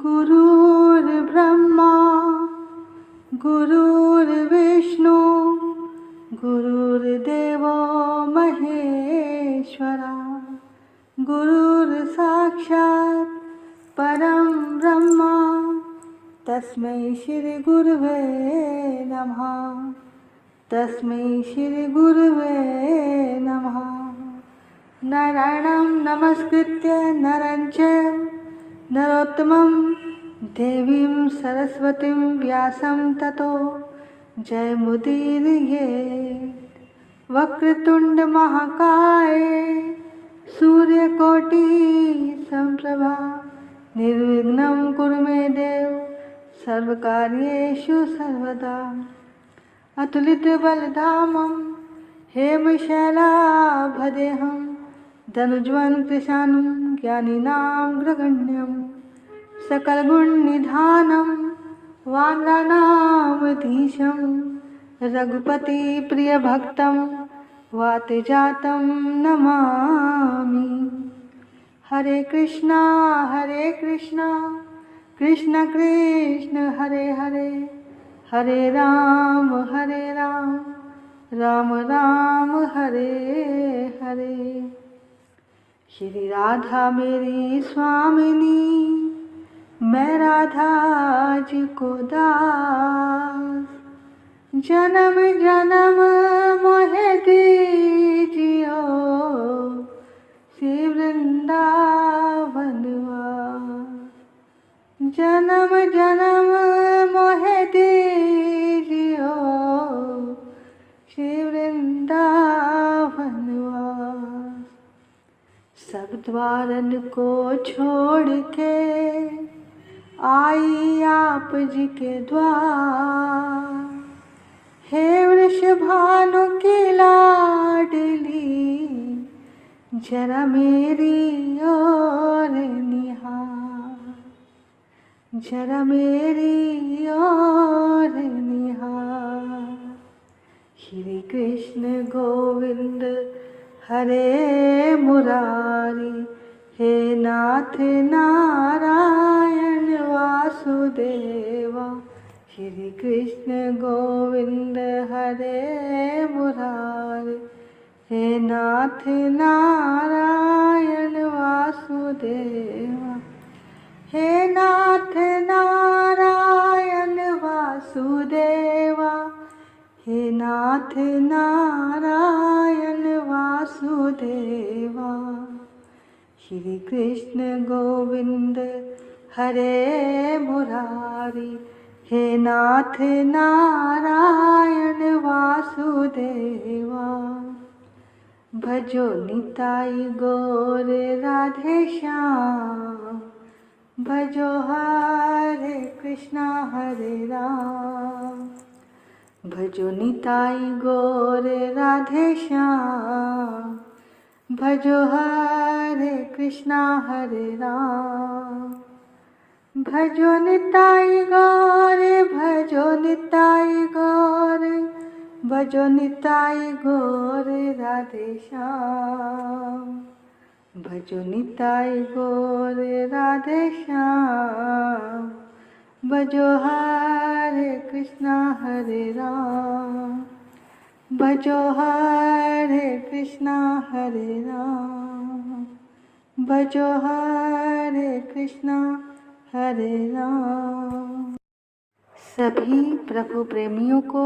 गुरुर्ब्रह्मा गुरुर्विष्णु गुरुर्देवो महेश्वरा गुरुर्साक्षात् परं ब्रह्म तस्मै श्री गुरुवे नमः। तस्मै श्री गुरुवे नमः। नारायणं नमस्कृत्य नरं चैव नरोत्तमं देवीं सरस्वतीं व्यासं ततो जयमुदीरयेत्। वक्रतुंड महाकाय सूर्यकोटि संप्रभा निर्विघ्नं कुरु मे देव सर्वकार्येषु सर्वदा। अतुलितबलधामं हेमशैलाभदेहं धनुज्वनं कृशानं ज्ञानिनां ग्रगण्यं सकलगुणनिधानं वानराणामधीशं रघुपतिप्रियभक्तं वातजातं नमामि। हरे कृष्णा कृष्ण कृष्ण हरे हरे हरे राम राम राम हरे हरे। श्री राधा मेरी स्वामिनी मैं राधा जी को दास। जन्म जन्म मोहे दीजियो श्री वृंदावन वास। जन्म जन्म मोहे दीजियो श्री वृंदावन वास। सब द्वारन को छोड़ के आई आप जी के द्वार। हे वृषभानु की लाडली जरा मेरी ओर निहार। जरा मेरी ओर निहार। श्री कृष्ण गोविंद हरे मुरारी हे नाथ नारायण वासुदेवा। श्री कृष्ण गोविंद हरे मुरारी हे नाथ नारायण वासुदेवा। हे नाथ नारायण वासुदेवा। हे नाथ नारायण वासुदेवा। श्री कृष्ण गोविंद हरे मुरारी हे नाथ नारायण वासुदेवा। भजो निताई गौर राधे श्याम। भजो हरे कृष्णा हरे राम। भजो निताई गौर राधे श्याम। भजो हरे कृष्णा हरे राम। भजो निताई गौर भजो निताई गौर भजो निताई गौर राधे श्याम। भजो निताई गौर राधे श्याम। भजो हरे कृष्णा हरे राम। भजो हरे कृष्णा हरे राम। भजो हरे कृष्णा हरे राम। सभी प्रभु प्रेमियों को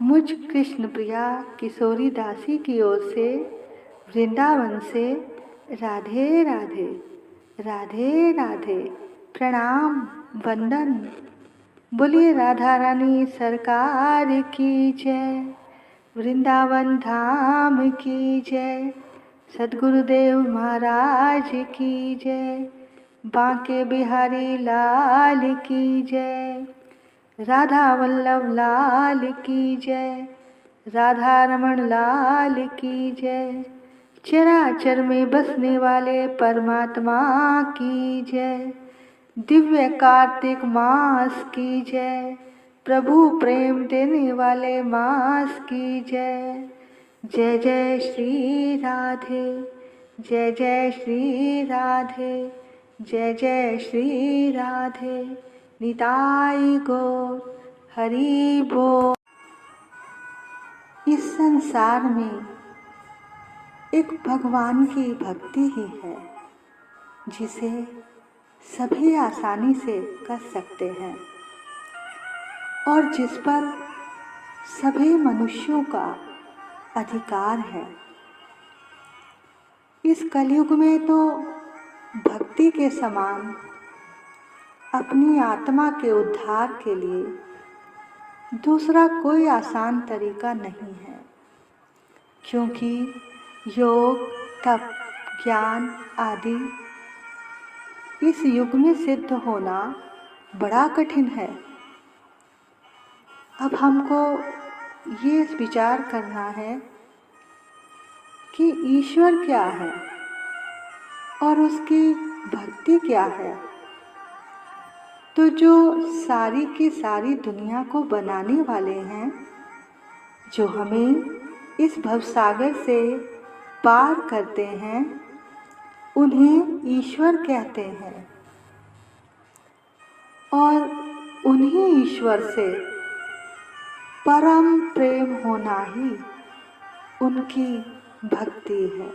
मुझ कृष्ण प्रिया किशोरी दासी की ओर से वृंदावन से राधे राधे राधे राधे प्रणाम वंदन। बोलिए राधा रानी सरकार की जय। वृंदावन धाम की जय। सद्गुरुदेव महाराज की जय। बांके बिहारी लाल की जय। राधा वल्लभ लाल की जय। राधा रमण लाल की जय। चराचर में बसने वाले परमात्मा की जय। दिव्य कार्तिक मास की जय। प्रभु प्रेम देने वाले मास की जय। जय जय श्री राधे। जय जय श्री राधे। जय जय श्री राधे निताई गौर हरि बोल। इस संसार में एक भगवान की भक्ति ही है जिसे सभी आसानी से कर सकते हैं और जिस पर सभी मनुष्यों का अधिकार है। इस कलयुग में तो भक्ति के समान अपनी आत्मा के उद्धार के लिए दूसरा कोई आसान तरीका नहीं है, क्योंकि योग, तप, ज्ञान आदि इस युग में सिद्ध होना बड़ा कठिन है। अब हमको ये विचार करना है कि ईश्वर क्या है और उसकी भक्ति क्या है। तो जो सारी की सारी दुनिया को बनाने वाले हैं, जो हमें इस भवसागर से पार करते हैं, उन्हें ईश्वर कहते हैं और उन्हीं ईश्वर से परम प्रेम होना ही उनकी भक्ति है।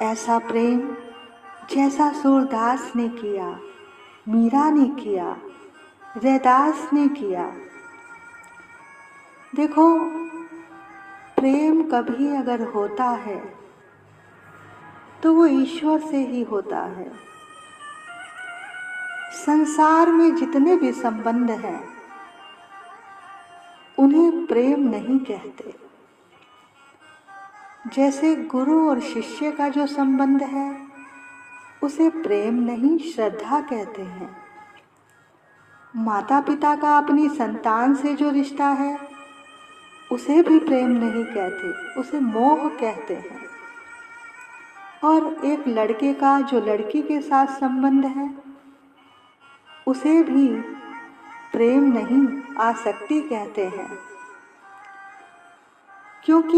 ऐसा प्रेम जैसा सूरदास ने किया, मीरा ने किया, रैदास ने किया। देखो, प्रेम कभी अगर होता है तो वो ईश्वर से ही होता है। संसार में जितने भी संबंध हैं उन्हें प्रेम नहीं कहते। जैसे गुरु और शिष्य का जो संबंध है उसे प्रेम नहीं, श्रद्धा कहते हैं। माता पिता का अपनी संतान से जो रिश्ता है उसे भी प्रेम नहीं कहते, उसे मोह कहते हैं। और एक लड़के का जो लड़की के साथ संबंध है उसे भी प्रेम नहीं, आसक्ति कहते हैं। क्योंकि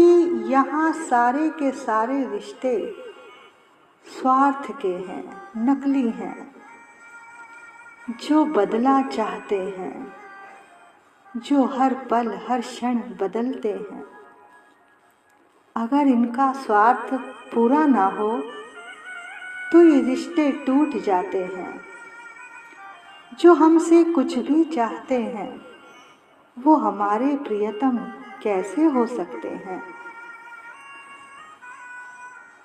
यहाँ सारे के सारे रिश्ते स्वार्थ के हैं, नकली हैं, जो बदला चाहते हैं, जो हर पल हर क्षण बदलते हैं। अगर इनका स्वार्थ पूरा ना हो तो ये रिश्ते टूट जाते हैं। जो हमसे कुछ भी चाहते हैं वो हमारे प्रियतम कैसे हो सकते हैं।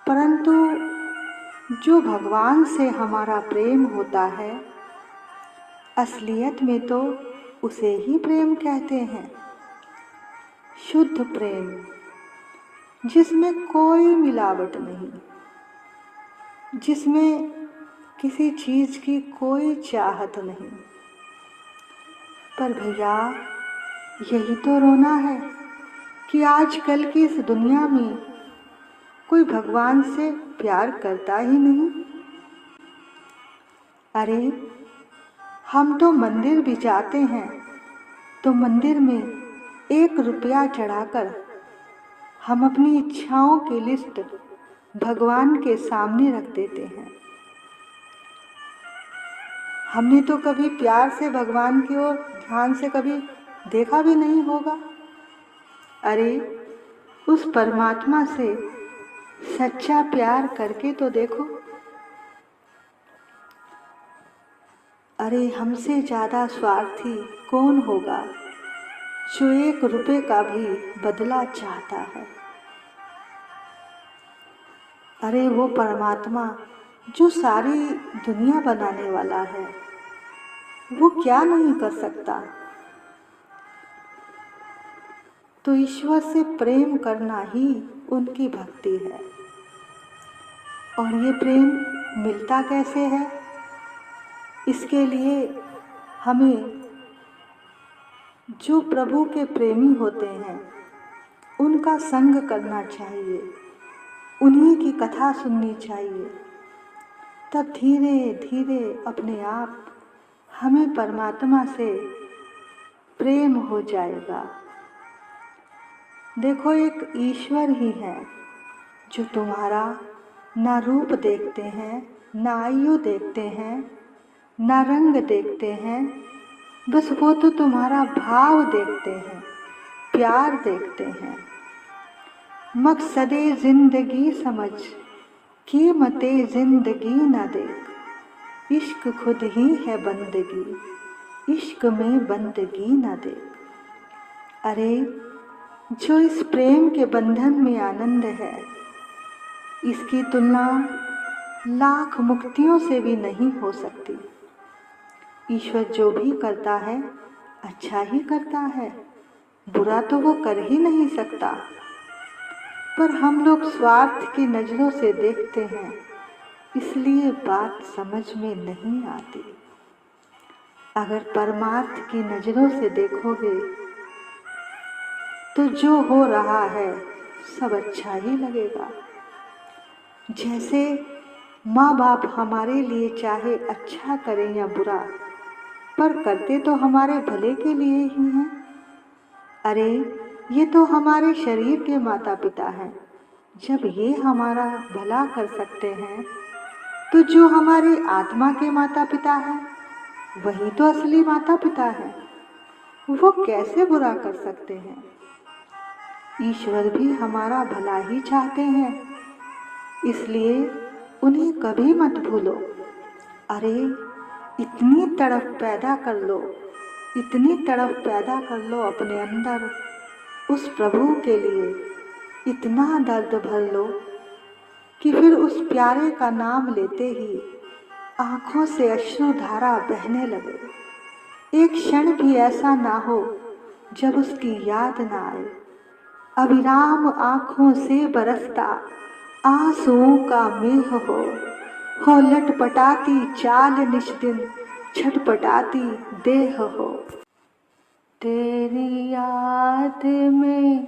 परंतु जो भगवान से हमारा प्रेम होता है, असलियत में तो उसे ही प्रेम कहते हैं। शुद्ध प्रेम, जिसमें कोई मिलावट नहीं, जिसमें किसी चीज़ की कोई चाहत नहीं। पर भैया, यही तो रोना है कि आजकल की इस दुनिया में कोई भगवान से प्यार करता ही नहीं। अरे, हम तो मंदिर भी जाते हैं तो मंदिर में 1 रुपया चढ़ाकर हम अपनी इच्छाओं की लिस्ट भगवान के सामने रख देते हैं। हमने तो कभी प्यार से भगवान की ओर ध्यान से कभी देखा भी नहीं होगा। अरे, उस परमात्मा से सच्चा प्यार करके तो देखो। अरे, हमसे ज़्यादा स्वार्थी कौन होगा जो 1 रुपये का भी बदला चाहता है। अरे, वो परमात्मा जो सारी दुनिया बनाने वाला है, वो क्या नहीं कर सकता। तो ईश्वर से प्रेम करना ही उनकी भक्ति है। और ये प्रेम मिलता कैसे है? इसके लिए हमें जो प्रभु के प्रेमी होते हैं उनका संग करना चाहिए, उन्हीं की कथा सुननी चाहिए। तब धीरे धीरे अपने आप हमें परमात्मा से प्रेम हो जाएगा। देखो, एक ईश्वर ही है जो तुम्हारा ना रूप देखते हैं, ना आयु देखते हैं, ना रंग देखते हैं, बस वो तो तुम्हारा भाव देखते हैं, प्यार देखते हैं। मकसदे ज़िंदगी समझ, कीमते ज़िंदगी न देख, इश्क खुद ही है बंदगी, इश्क में बंदगी न देख। अरे जो इस प्रेम के बंधन में आनंद है, इसकी तुलना लाख मुक्तियों से भी नहीं हो सकती। ईश्वर जो भी करता है अच्छा ही करता है, बुरा तो वो कर ही नहीं सकता। पर हम लोग स्वार्थ की नज़रों से देखते हैं, इसलिए बात समझ में नहीं आती। अगर परमार्थ की नज़रों से देखोगे तो जो हो रहा है सब अच्छा ही लगेगा। जैसे माँ बाप हमारे लिए चाहे अच्छा करें या बुरा, पर करते तो हमारे भले के लिए ही हैं। अरे ये तो हमारे शरीर के माता पिता हैं। जब ये हमारा भला कर सकते हैं तो जो हमारी आत्मा के माता पिता हैं वही तो असली माता पिता हैं। वो कैसे बुरा कर सकते हैं? ईश्वर भी हमारा भला ही चाहते हैं, इसलिए उन्हें कभी मत भूलो। अरे इतनी तड़प पैदा कर लो, इतनी तड़प पैदा कर लो अपने अंदर उस प्रभु के लिए, इतना दर्द भर लो कि फिर उस प्यारे का नाम लेते ही आँखों से अश्रुधारा बहने लगे। एक क्षण भी ऐसा ना हो जब उसकी याद ना आए। अविराम आँखों से बरसता आंसुओं का मेह हो लटपटाती चाल निश दिन छटपटाती देह हो। तेरी याद में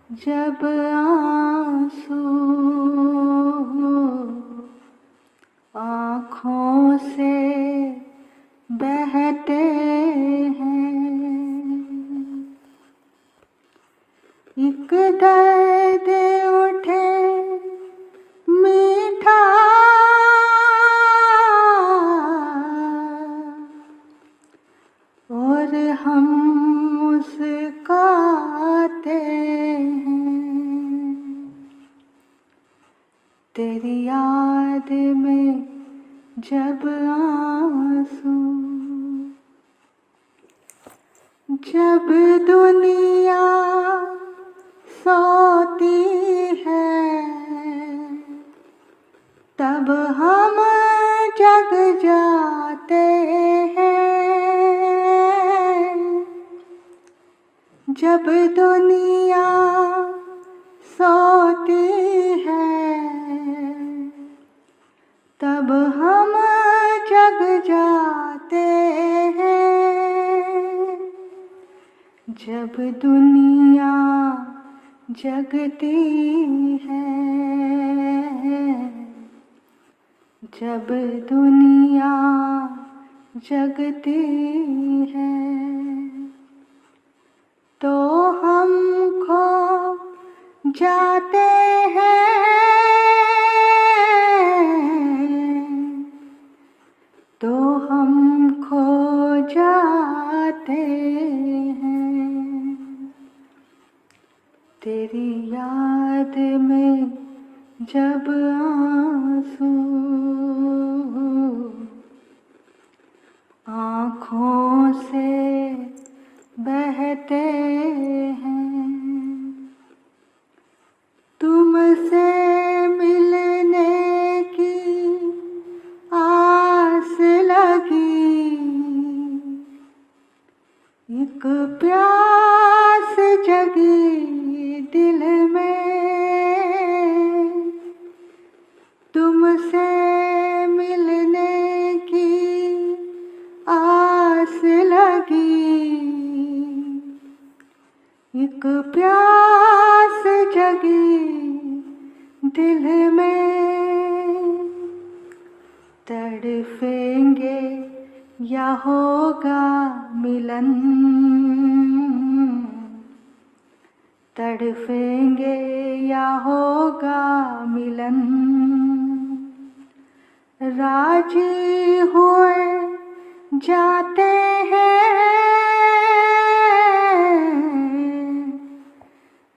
जब आंसू आँखों से बहते हैं, एक दर्द उठे मीठा और हम मुस्काते हैं। तेरी याद में जब आंसू, जब दुनिया सोती है तब हम जग जाते हैं। जब दुनिया सोती है तब हम जग जाते हैं। जब दुनिया जगती है, जब दुनिया जगती है तो हम खो जाते हैं, तो हम खो जाते हैं। तेरी याद में जब आंसू आँखों से बहते हैं, तुमसे मिलने की आस लगी, एक प्यास जगी दिल में, तुमसे मिलने की आस लगी, एक प्यास जगी दिल में। तड़पेंगे या होगा मिलन, तड़पेंगे या होगा मिलन, राजी हुए जाते हैं,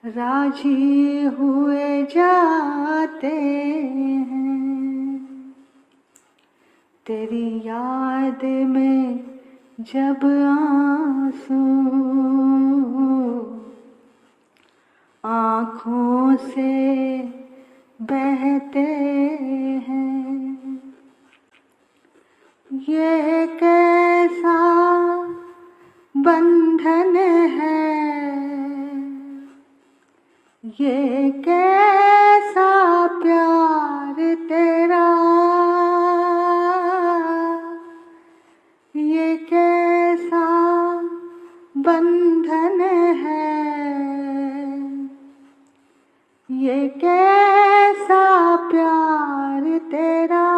राजी हुए जाते हैं। तेरी याद में जब आंसू आँखों से बहते हैं, ये कैसा बंधन है, ये कैसा प्यार तेरा, ये कैसा बंधन है, ये कैसा प्यार तेरा।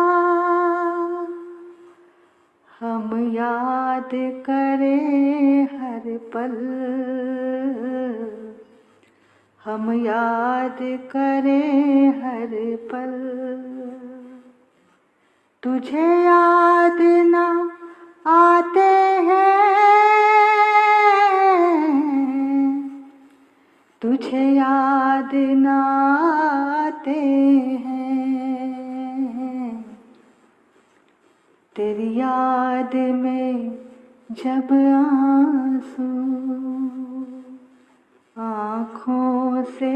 हम याद करें हर पल, हम याद करें हर पल, तुझे याद ना आते हैं, तुझे याद ना आते हैं। तेरी याद में जब आंसू आँखों से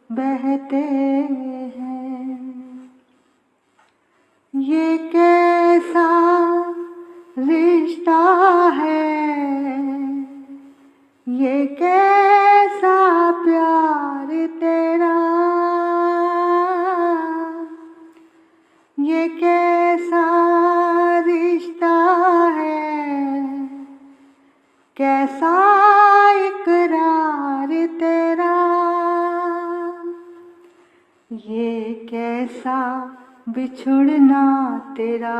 बहते हैं, ये कैसा रिश्ता है, ये कैसा प्यार तेरा, ये कैसा रिश्ता है, कैसा इकरार तेरा, ये कैसा बिछुड़ना तेरा,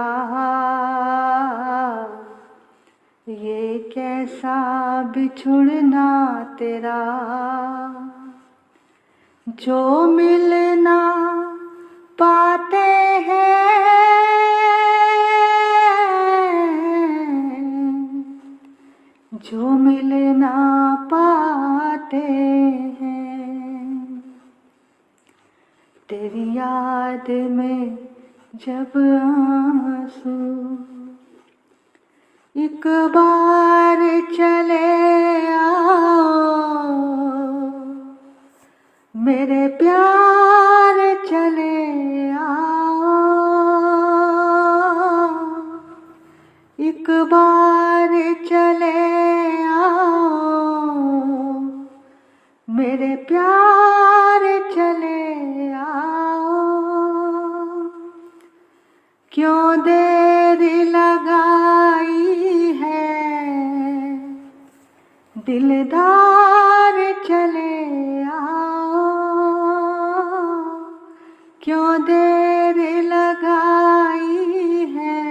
ये कैसा बिछुड़ना तेरा, जो मिलना पाते हैं, जो मिलना पाते हैं। तेरी याद में जब आंसू एक बार चले आओ, मेरे प्यार चले आओ, एक बार चले आओ, मेरे प्यार चले आओ। क्यों देर लगाई है, दिलदार चले आओ, क्यों देर लगाई है,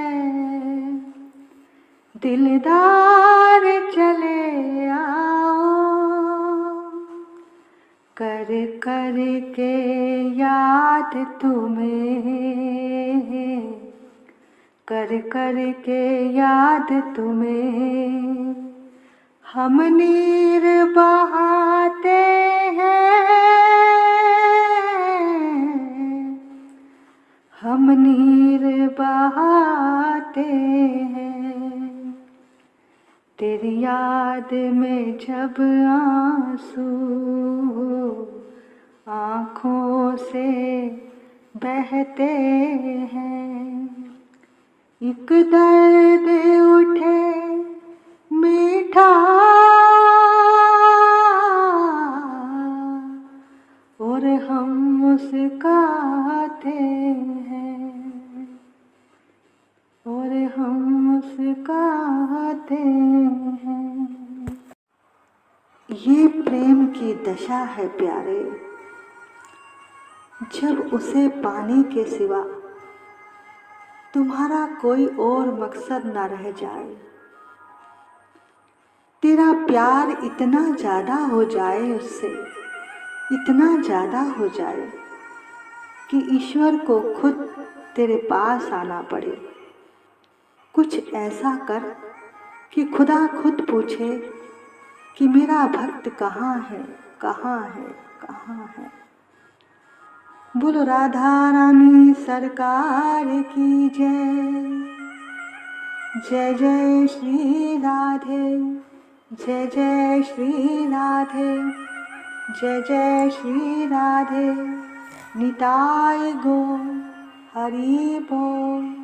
दिलदार चले आओ। कर कर के याद तुम्हें, कर कर के याद तुम्हें हम नीर बहाते हैं, हम नीर बहाते हैं। तेरी याद में जब आंसू आँखों से बहते हैं, एक दर्द उठे मीठा और हम मुस्काते हैं, और हम मुस्काते हैं। ये प्रेम की दशा है प्यारे, जब उसे पाने के सिवा तुम्हारा कोई और मकसद ना रह जाए। तेरा प्यार इतना ज़्यादा हो जाए उससे, इतना ज़्यादा हो जाए कि ईश्वर को खुद तेरे पास आना पड़े। कुछ ऐसा कर कि खुदा खुद पूछे कि मेरा भक्त कहाँ है, कहाँ है, कहाँ है। बोलो राधा रानी सरकार की जय। जय जय श्री राधे, जय जय श्री राधे, जय जय श्री राधे। निताय गो हरि बोल।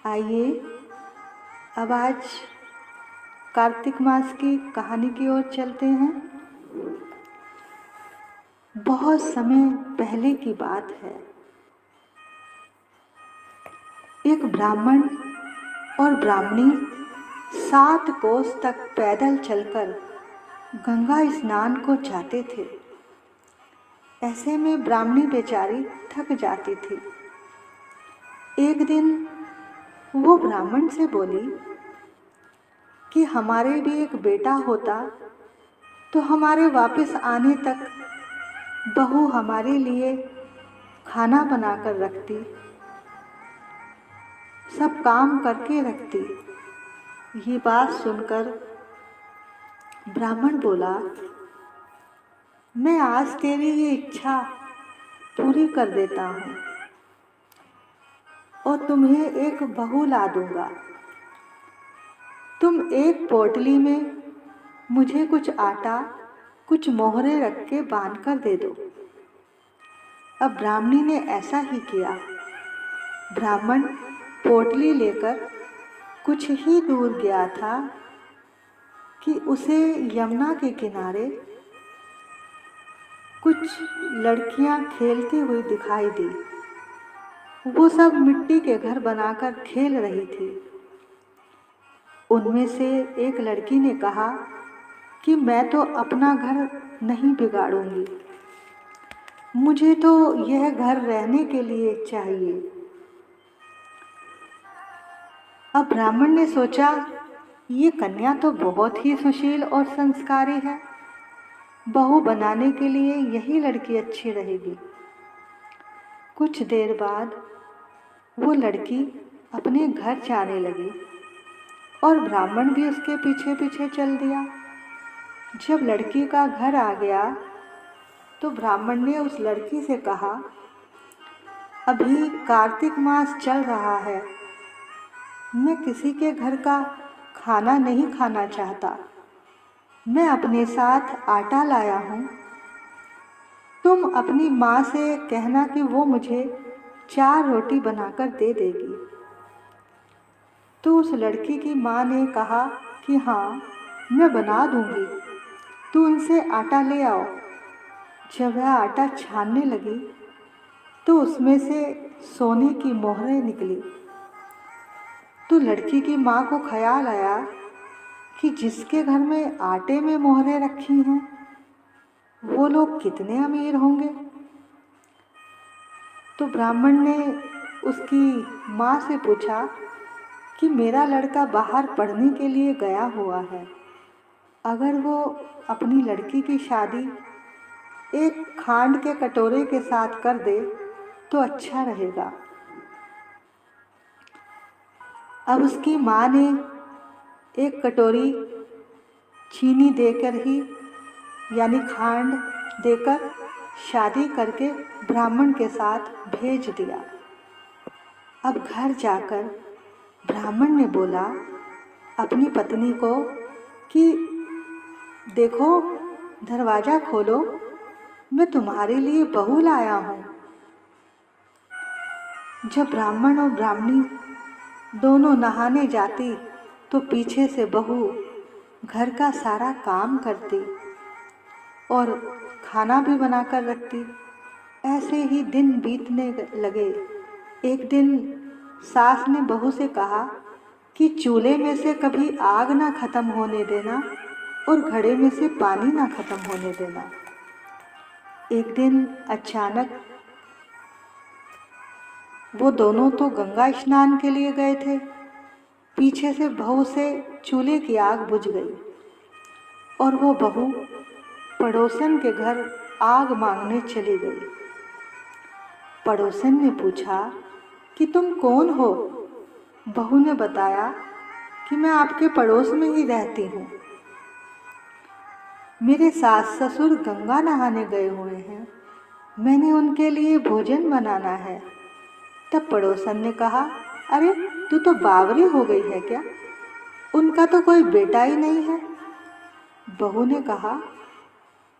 आइए अब आज कार्तिक मास की कहानी की ओर चलते हैं। बहुत समय पहले की बात है। एक ब्राह्मण और ब्राह्मणी 7 कोस तक पैदल चलकर गंगा स्नान को जाते थे। ऐसे में ब्राह्मणी बेचारी थक जाती थी। एक दिन वो ब्राह्मण से बोली कि हमारे भी एक बेटा होता तो हमारे वापस आने तक बहू हमारे लिए खाना बनाकर रखती, सब काम करके रखती। ये बात सुनकर ब्राह्मण बोला, मैं आज तेरी ये इच्छा पूरी कर देता हूँ और तुम्हें एक बहू ला दूंगा। तुम एक पोटली में मुझे कुछ आटा, कुछ मोहरे रख के बांध कर दे दो। अब ब्राह्मणी ने ऐसा ही किया। ब्राह्मण पोटली लेकर कुछ ही दूर गया था कि उसे यमुना के किनारे कुछ लड़कियां खेलती हुई दिखाई दी। वो सब मिट्टी के घर बनाकर खेल रही थी। उनमें से एक लड़की ने कहा कि मैं तो अपना घर नहीं बिगाड़ूंगी, मुझे तो यह घर रहने के लिए चाहिए। अब ब्राह्मण ने सोचा, ये कन्या तो बहुत ही सुशील और संस्कारी है, बहू बनाने के लिए यही लड़की अच्छी रहेगी। कुछ देर बाद वो लड़की अपने घर जाने लगी और ब्राह्मण भी उसके पीछे पीछे चल दिया। जब लड़की का घर आ गया तो ब्राह्मण ने उस लड़की से कहा, अभी कार्तिक मास चल रहा है, मैं किसी के घर का खाना नहीं खाना चाहता। मैं अपने साथ आटा लाया हूँ, तुम अपनी माँ से कहना कि वो मुझे 4 रोटी बनाकर दे देगी। तो उस लड़की की माँ ने कहा कि हाँ, मैं बना दूँगी, तू उनसे आटा ले आओ। जब वह आटा छानने लगी तो उसमें से सोने की मोहरें निकली। तो लड़की की माँ को ख्याल आया कि जिसके घर में आटे में मोहरें रखी हैं वो लोग कितने अमीर होंगे। तो ब्राह्मण ने उसकी माँ से पूछा कि मेरा लड़का बाहर पढ़ने के लिए गया हुआ है, अगर वो अपनी लड़की की शादी एक खांड के कटोरे के साथ कर दे तो अच्छा रहेगा। अब उसकी माँ ने एक कटोरी चीनी देकर ही, यानी खांड देकर शादी करके ब्राह्मण के साथ भेज दिया। अब घर जाकर ब्राह्मण ने बोला अपनी पत्नी को कि देखो, दरवाज़ा खोलो, मैं तुम्हारे लिए बहू लाया हूँ। जब ब्राह्मण और ब्राह्मणी दोनों नहाने जाती तो पीछे से बहू घर का सारा काम करती और खाना भी बनाकर रखती। ऐसे ही दिन बीतने लगे। एक दिन सास ने बहू से कहा कि चूल्हे में से कभी आग ना ख़त्म होने देना और घड़े में से पानी ना ख़त्म होने देना। एक दिन अचानक वो दोनों तो गंगा स्नान के लिए गए थे। पीछे से बहू से चूल्हे की आग बुझ गई और वो बहू पड़ोसन के घर आग मांगने चली गई। पड़ोसन ने पूछा कि तुम कौन हो? बहू ने बताया कि मैं आपके पड़ोस में ही रहती हूँ। मेरे सास ससुर गंगा नहाने गए हुए हैं, मैंने उनके लिए भोजन बनाना है। तब पड़ोसन ने कहा, अरे तू तो बावरी हो गई है क्या? उनका तो कोई बेटा ही नहीं है। बहू ने कहा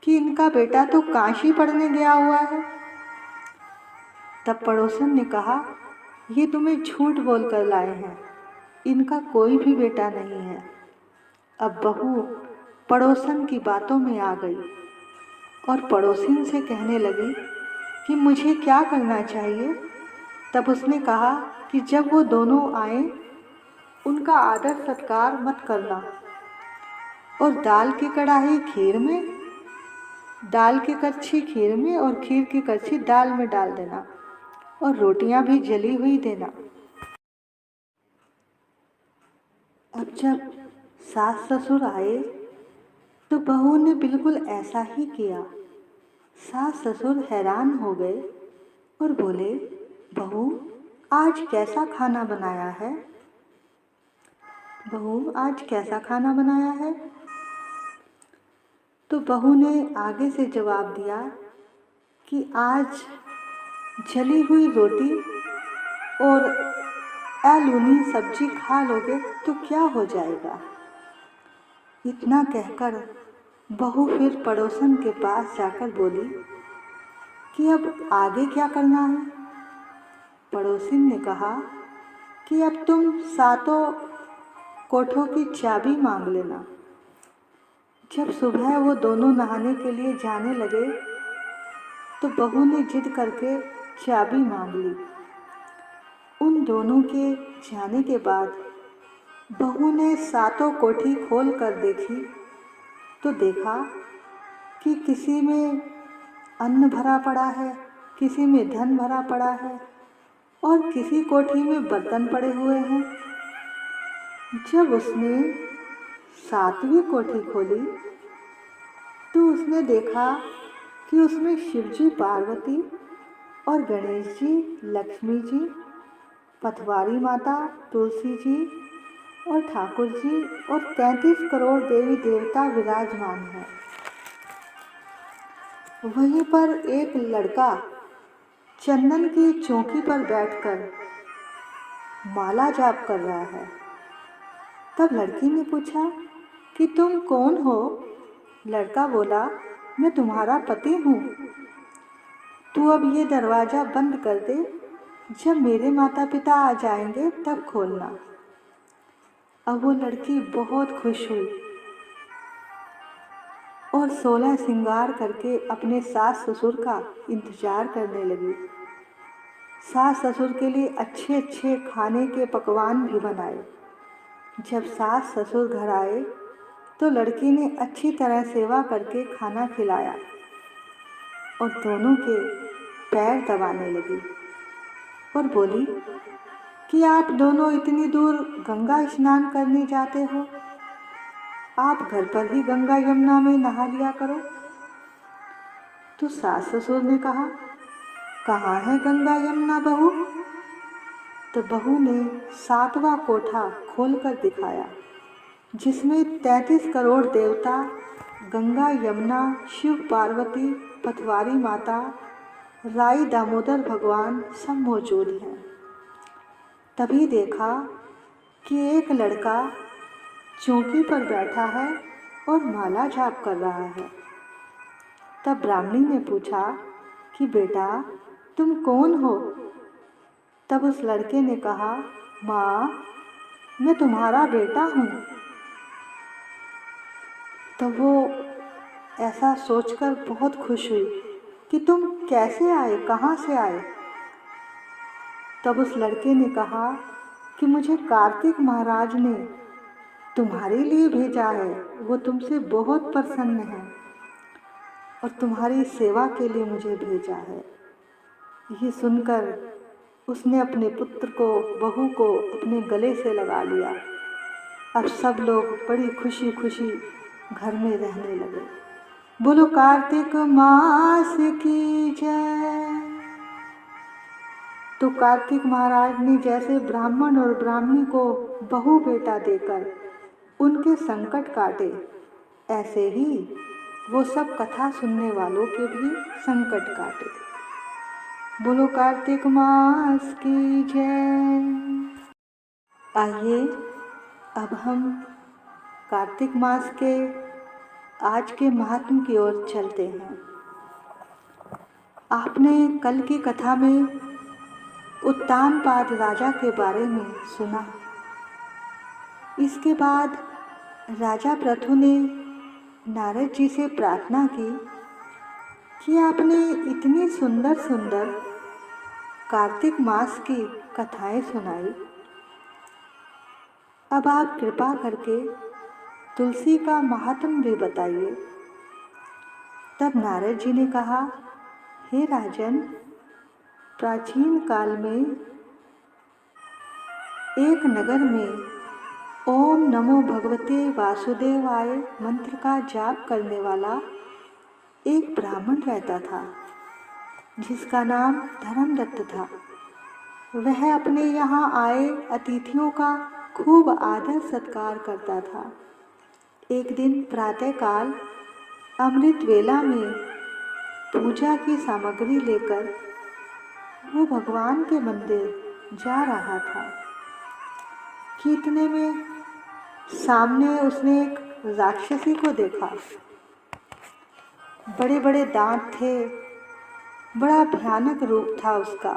कि इनका बेटा तो काशी पढ़ने गया हुआ है। तब पड़ोसन ने कहा, ये तुम्हें झूठ बोल कर लाए हैं, इनका कोई भी बेटा नहीं है। अब बहू पड़ोसन की बातों में आ गई और पड़ोसिन से कहने लगी कि मुझे क्या करना चाहिए। तब उसने कहा कि जब वो दोनों आए उनका आदर सत्कार मत करना, और दाल की कढ़ाई खीर में, दाल की कड़छी खीर में और खीर की कड़छी दाल में डाल देना, और रोटियां भी जली हुई देना। अब जब सास ससुर आए तो बहू ने बिल्कुल ऐसा ही किया। सास ससुर हैरान हो गए और बोले, बहू आज कैसा खाना बनाया है? बहू आज कैसा खाना बनाया है? तो बहू ने आगे से जवाब दिया कि आज जली हुई रोटी और आलूनी सब्जी खा लोगे तो क्या हो जाएगा। इतना कहकर बहू फिर पड़ोसन के पास जाकर बोली कि अब आगे क्या करना है। पड़ोसिन ने कहा कि अब तुम सातों कोठों की चाबी मांग लेना। जब सुबह वो दोनों नहाने के लिए जाने लगे तो बहू ने जिद करके चाबी मांग ली। उन दोनों के जाने के बाद बहू ने सातों कोठी खोल कर देखी तो देखा कि किसी में अन्न भरा पड़ा है, किसी में धन भरा पड़ा है और किसी कोठी में बर्तन पड़े हुए हैं। जब उसने सातवीं कोठी खोली तो उसने देखा कि उसमें शिवजी पार्वती और गणेश जी, लक्ष्मी जी, पथवारी माता, तुलसी जी और ठाकुर जी और 33 करोड़ देवी देवता विराजमान हैं। वहीं पर एक लड़का चंदन की चौकी पर बैठकर माला जाप कर रहा है। तब लड़की ने पूछा कि तुम कौन हो? लड़का बोला, मैं तुम्हारा पति हूँ। तू अब ये दरवाज़ा बंद कर दे, जब मेरे माता पिता आ जाएंगे तब खोलना। अब वो लड़की बहुत खुश हुई और 16 श्रृंगार करके अपने सास ससुर का इंतजार करने लगी। सास ससुर के लिए अच्छे अच्छे खाने के पकवान भी बनाए। जब सास ससुर घर आए तो लड़की ने अच्छी तरह सेवा करके खाना खिलाया और दोनों के पैर दबाने लगी और बोली कि आप दोनों इतनी दूर गंगा स्नान करने जाते हो, आप घर पर ही गंगा यमुना में नहा लिया करो। तो सास ससुर ने कहा, कहाँ है गंगा यमुना बहू? तो बहू ने 7वां कोठा खोलकर दिखाया जिसमें 33 करोड़ देवता, गंगा यमुना, शिव पार्वती, पथवारी माता, राई दामोदर भगवान सब मौजूद हैं। तभी देखा कि एक लड़का चौकी पर बैठा है और माला जाप कर रहा है। तब ब्राह्मणी ने पूछा कि बेटा तुम कौन हो? तब उस लड़के ने कहा, माँ मैं तुम्हारा बेटा हूँ। तब वो ऐसा सोचकर बहुत खुश हुई कि तुम कैसे आए, कहाँ से आए? तब उस लड़के ने कहा कि मुझे कार्तिक महाराज ने तुम्हारे लिए भेजा है, वो तुमसे बहुत प्रसन्न है और तुम्हारी सेवा के लिए मुझे भेजा है। ये सुनकर उसने अपने पुत्र को, बहू को अपने गले से लगा लिया। अब सब लोग बड़ी खुशी खुशी घर में रहने लगे। बोलो कार्तिक मास की जय। तो कार्तिक महाराज ने जैसे ब्राह्मण और ब्राह्मणी को बहू बेटा देकर उनके संकट काटे, ऐसे ही वो सब कथा सुनने वालों के भी संकट काटे। बोलो कार्तिक मास की जय। आइए अब हम कार्तिक मास के आज के महात्म की ओर चलते हैं। आपने कल की कथा में उत्तानपाद राजा के बारे में सुना। इसके बाद राजा पृथु ने नारद जी से प्रार्थना की कि आपने इतनी सुंदर सुंदर कार्तिक मास की कथाएं सुनाई, अब आप कृपा करके तुलसी का महात्म भी बताइए। तब नारद जी ने कहा, हे राजन, प्राचीन काल में एक नगर में ओम नमो भगवते वासुदेवाय मंत्र का जाप करने वाला एक ब्राह्मण रहता था, जिसका नाम धर्मदत्त था। वह अपने यहाँ आए अतिथियों का खूब आदर सत्कार करता था। एक दिन प्रातःकाल अमृत वेला में पूजा की सामग्री लेकर वो भगवान के मंदिर जा रहा था कि इतने में सामने उसने एक राक्षसी को देखा। बड़े बड़े दांत थे, बड़ा भयानक रूप था उसका।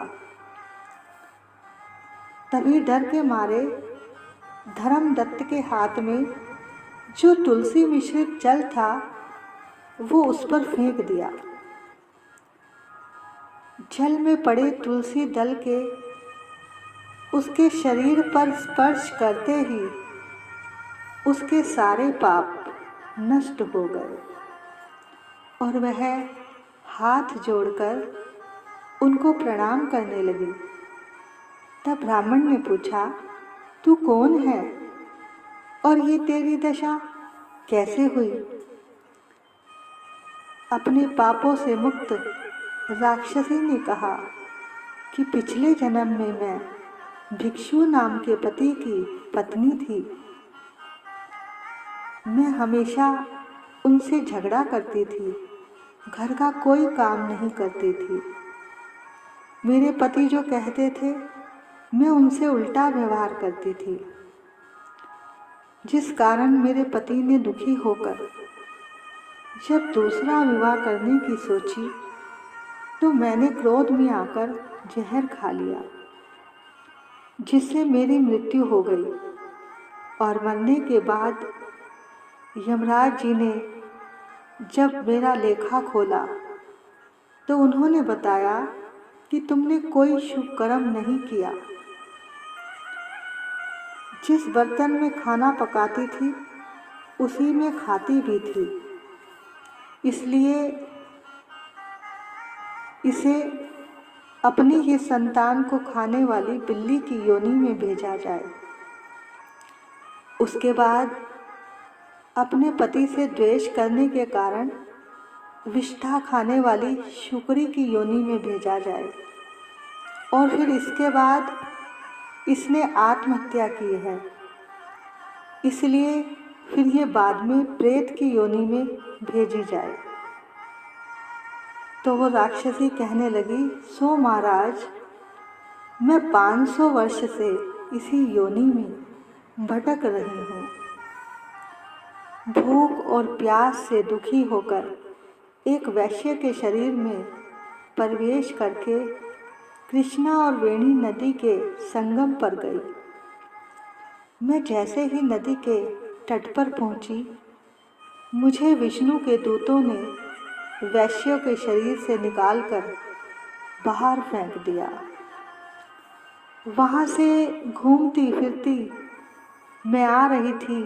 तभी डर के मारे धर्मदत्त के हाथ में जो तुलसी मिश्रित जल था वो उस पर फेंक दिया। जल में पड़े तुलसी दल के उसके शरीर पर स्पर्श करते ही उसके सारे पाप नष्ट हो गए और वह हाथ जोड़कर उनको प्रणाम करने लगी। तब ब्राह्मण ने पूछा, तू कौन है और ये तेरी दशा कैसे हुई? अपने पापों से मुक्त राक्षसी ने कहा कि पिछले जन्म में मैं भिक्षु नाम के पति की पत्नी थी। मैं हमेशा उनसे झगड़ा करती थी, घर का कोई काम नहीं करती थी। मेरे पति जो कहते थे मैं उनसे उल्टा व्यवहार करती थी, जिस कारण मेरे पति ने दुखी होकर जब दूसरा विवाह करने की सोची तो मैंने क्रोध में आकर जहर खा लिया, जिससे मेरी मृत्यु हो गई। और मरने के बाद यमराज जी ने जब मेरा लेखा खोला तो उन्होंने बताया कि तुमने कोई शुभ कर्म नहीं किया। जिस बर्तन में खाना पकाती थी उसी में खाती भी थी, इसलिए इसे अपनी ही संतान को खाने वाली बिल्ली की योनि में भेजा जाए। उसके बाद अपने पति से द्वेष करने के कारण विष्ठा खाने वाली शुक्री की योनि में भेजा जाए और फिर इसके बाद इसने आत्महत्या की है, इसलिए फिर ये बाद में प्रेत की योनि में भेजी जाए। तो वो राक्षसी कहने लगी, सो महाराज, मैं 500 वर्ष से इसी योनि में भटक रही हूँ। भूख और प्यास से दुखी होकर एक वैश्य के शरीर में प्रवेश करके कृष्णा और वेणी नदी के संगम पर गई। मैं जैसे ही नदी के तट पर पहुंची, मुझे विष्णु के दूतों ने वैश्यों के शरीर से निकालकर बाहर फेंक दिया। वहाँ से घूमती फिरती मैं आ रही थी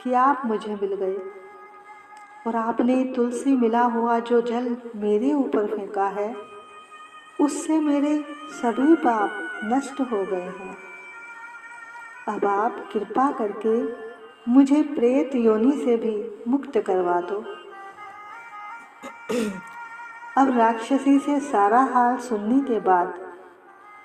कि आप मुझे मिल गए और आपने तुलसी मिला हुआ जो जल मेरे ऊपर फेंका है, उससे मेरे सभी पाप नष्ट हो गए हैं। अब आप कृपा करके मुझे प्रेत योनि से भी मुक्त करवा दो। अब राक्षसी से सारा हाल सुनने के बाद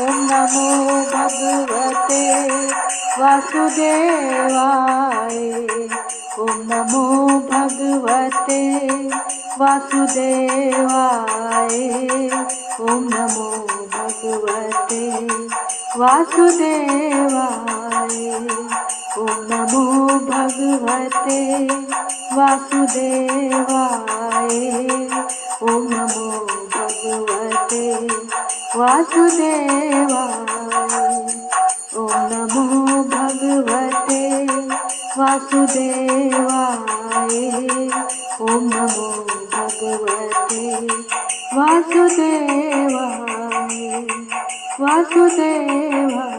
ओम नमो भगवते वासुदेवाय। ओम नमो भगवते वासुदेवाय। ओम नमो भगवते वासुदेवाय। ओम नमो भगवते वासुदेवाय। ओम नमो भगवते वासुदेवाय। ओम नमो भगवते वासुदेवाय। ओम नमो भगवते वासुदेवाय। वासुदेवाय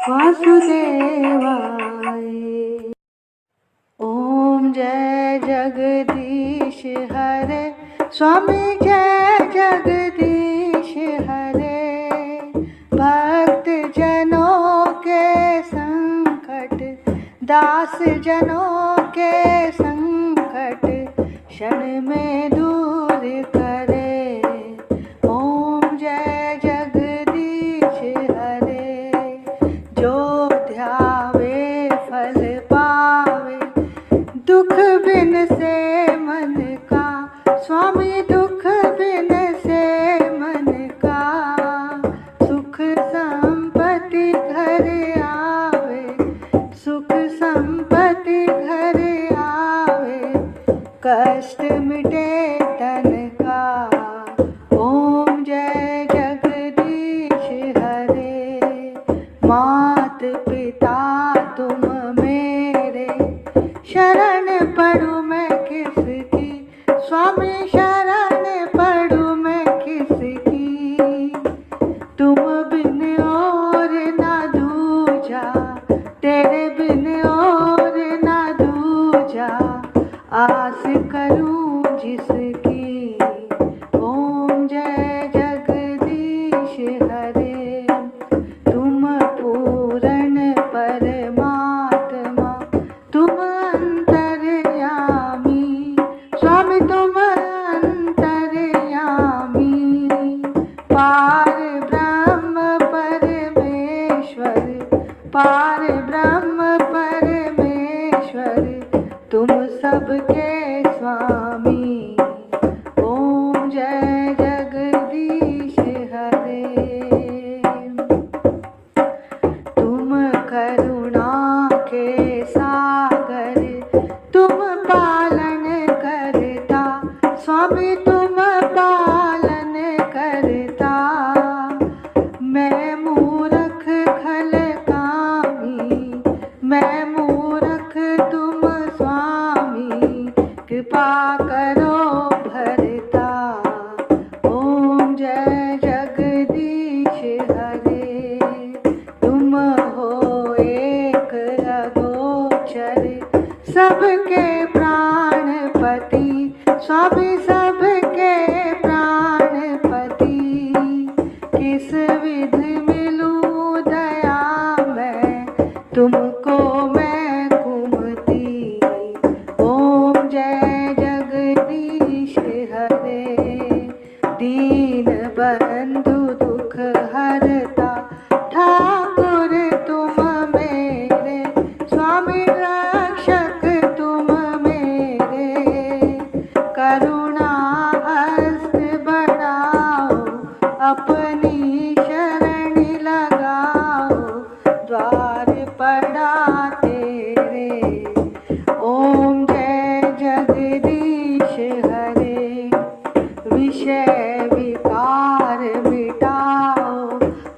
वासुदेवाय। ओम जय जगदीश हरे स्वामी जय जगदीश हरे। भक्त जनों के संकट दास जनों के संकट क्षण में दूर करे। ओम जय जगदीश हरे। जो ध्यावे फल पावे दुख बिन से मन का। स्वामी दुख बिन से मन का सुख संपत्ति घर आवे। सुख संपत्ति घर आवे कष्ट मिटे तन का। ओम जय जगदीश हरे। मात पिता तुम मेरे शरण पड़ूं मैं किसकी। स्वामी शरण पड़ूं मैं किसकी। तुम बिन और ना दूजा तेरे बिन और ना दूजा आस करूं जिसकी। ओम जय जगदीश हरे। तुम पूर्ण परमात्मा तुम अंतर्यामी। स्वामी तुम अंतर्यामी। पार ब्रह्म परमेश्वर। पार ब्रह्म परमेश्वर तुम सबके स्वामी। ओम जय जगदीश हरे। तुम करुणा के सागर तुम पालन करता। स्वामी तुम पालन करता। मैं मूर्ख खल कामी। मैं मूर्ख तुम स्वामी कृपा करो भरता। ओम जय जगदीश हरे। तुम हो एक अगोचर सबके प्राणपति। स्वामी सबके प्राणपति। किस विध मिलूं दया मैं तुमको मैं कुमति। ओम जय जगदीश हरे। दीन बंधु दुख हरता ठाकुर तुम मेरे। स्वामी रक्षक तुम मेरे। करुणा हस्त बढ़ाओ अपनी शरण लगाओ द्वार पड़ा तेरे। ओम जय जगदीश हरे। विषय विकार मिटाओ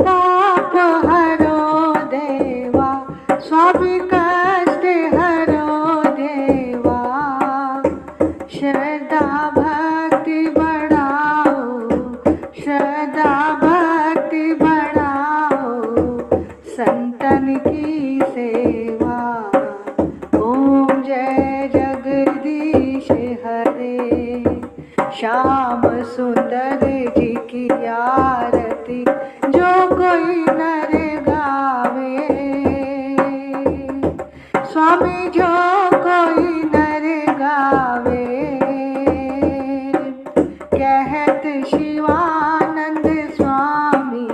पाप हरो देवा। स्वामी कष्ट हरो देवा। श्रद्धा भक्ति बढ़ाओ। श्रद्धा भक्ति बढ़ाओ संतन की सेवा। ओम जय जगदीश हरे। श्याम सुंदर जी की आरती जो कोई नर गावे। स्वामी जो कोई नर गावे। कहत शिवानंद स्वामी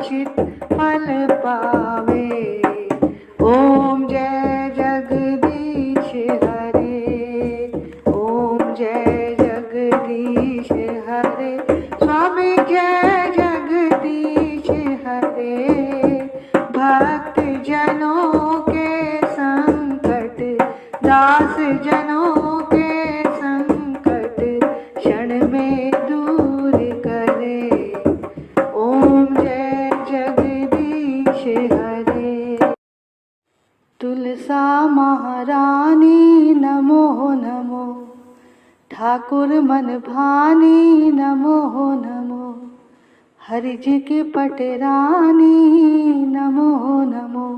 उचित फल पावे। ओम जय जगदीश हरे, ओम जय जगदीश हरे, स्वामी जय जगदीश हरे। भक्त जनों के संकट, दास जनों के संकट क्षण में दूर करे। ओम जय जगदीश हरे। तुलसा महारानी नमो नमो, ठाकुर मन भानी नमो नमो, हरि जी की पटरानी नमो नमो,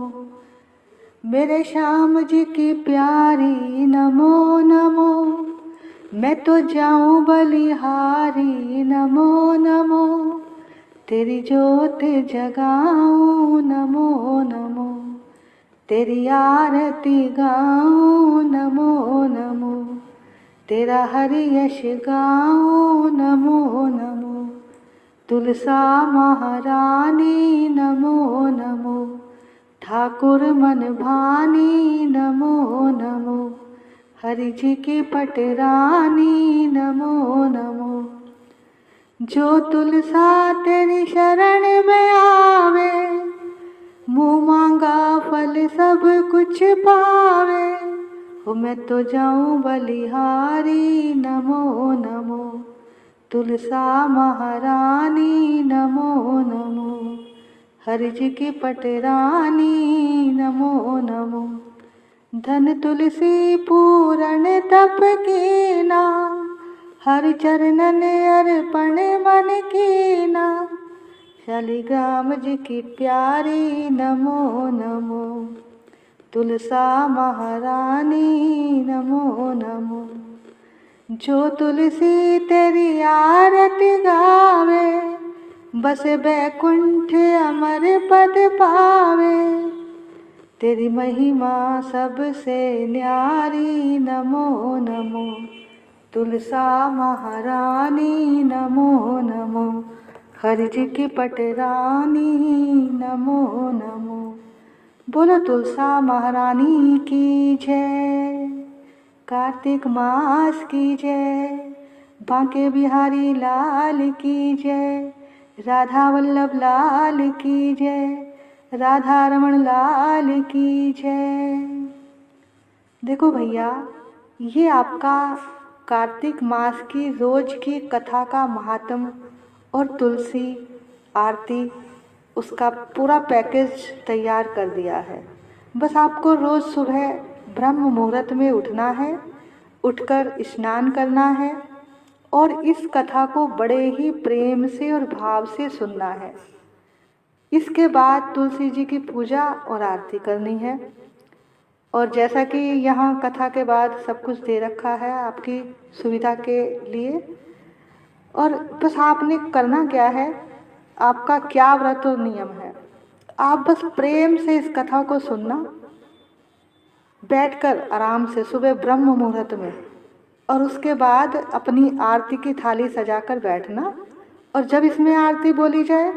मेरे श्याम जी की प्यारी नमो नमो, मैं तो जाऊं बलिहारी नमो नमो, तेरी जोत जगाऊं नमो नमो, तेरी आरती गाऊं नमो नमो, तेरा हरि यश गाऊं नमो नमो। तुलसा महारानी नमो नमो, ठाकुर मन भानी नमो नमो, हरि जी की पटरानी नमो नमो। जो तुलसा तेरी शरण में आवे, मुँह मांगा फल सब कुछ पावे। हो मैं तो जाऊं बलिहारी नमो नमो, तुलसा महारानी नमो नमो, हरि जी की पटरानी नमो नमो। धन तुलसी पूरण तप कीना, हरि चरणन अर्पण मन कीना, शालिग्राम जी की प्यारी नमो नमो, तुलसा महारानी नमो नमो। जो तुलसी तेरी आरती गावे, बस बैकुंठ अमर पद पावे। तेरी महिमा सबसे न्यारी नमो नमो, तुलसा महारानी नमो नमो, हरि जी की पटरानी नमो नमो। बोलो तुलसा महारानी की जय, कार्तिक मास की जय, बांके बिहारी लाल की जय, राधा वल्लभ लाल की जय, राधा रमण लाल की जय। देखो भैया, ये आपका कार्तिक मास की रोज की कथा का महात्म और तुलसी आरती, उसका पूरा पैकेज तैयार कर दिया है। बस आपको रोज़ सुबह ब्रह्म मुहूर्त में उठना है, उठकर स्नान करना है और इस कथा को बड़े ही प्रेम से और भाव से सुनना है। इसके बाद तुलसी जी की पूजा और आरती करनी है। और जैसा कि यहाँ कथा के बाद सब कुछ दे रखा है आपकी सुविधा के लिए, और बस आपने करना क्या है, आपका क्या व्रत और नियम है, आप बस प्रेम से इस कथा को सुनना, बैठकर आराम से सुबह ब्रह्म मुहूर्त में, और उसके बाद अपनी आरती की थाली सजाकर बैठना। और जब इसमें आरती बोली जाए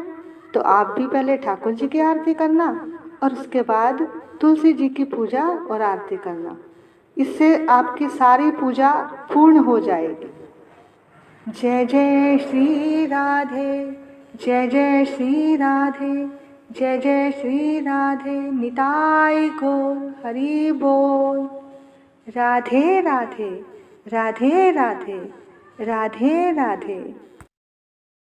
तो आप भी पहले ठाकुर जी की आरती करना और उसके बाद तुलसी जी की पूजा और आरती करना। इससे आपकी सारी पूजा पूर्ण हो जाएगी। जय जय श्री राधे, जय जय श्री राधे, जय जय श्री राधे, निताई गौर हरि बोल। राधे राधे, राधे राधे, राधे राधे।